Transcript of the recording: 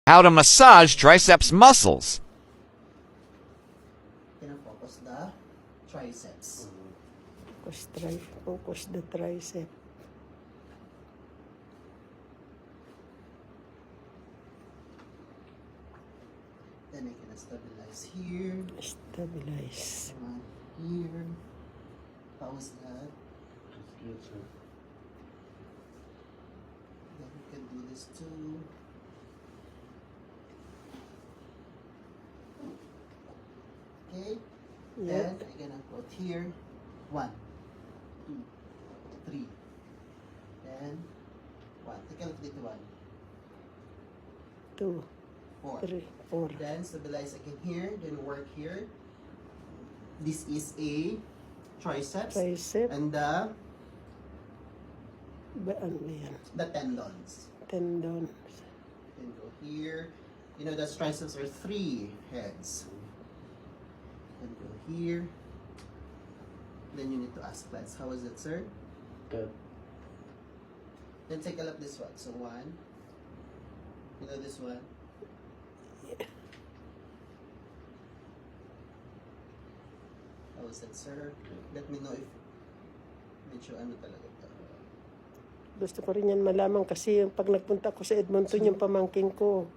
How to massage triceps muscles. Focus the triceps. Focus the tricep. Then I can stabilize here. Stabilize. Here. How was that? Good, sir. Then we can do this too. Okay. Then I'm gonna put here 1, 2, 3. Then 1. Take a look dito 1, 2, 4. 3, 4. Then stabilize again here. Then work here. This is a triceps. Tricep. And Ano yan? the tendons. Tendon. Then go here. You know the triceps are 3 heads. Then go here. Then you need to ask class, how is it, sir? Good. Then take a look this one. So 1. You know this one? How is it, sir? Let me know if medyo ano talaga ito. Gusto ko rin yan malaman kasi yung pag nagpunta ko sa Edmonton, yung pamangking ko,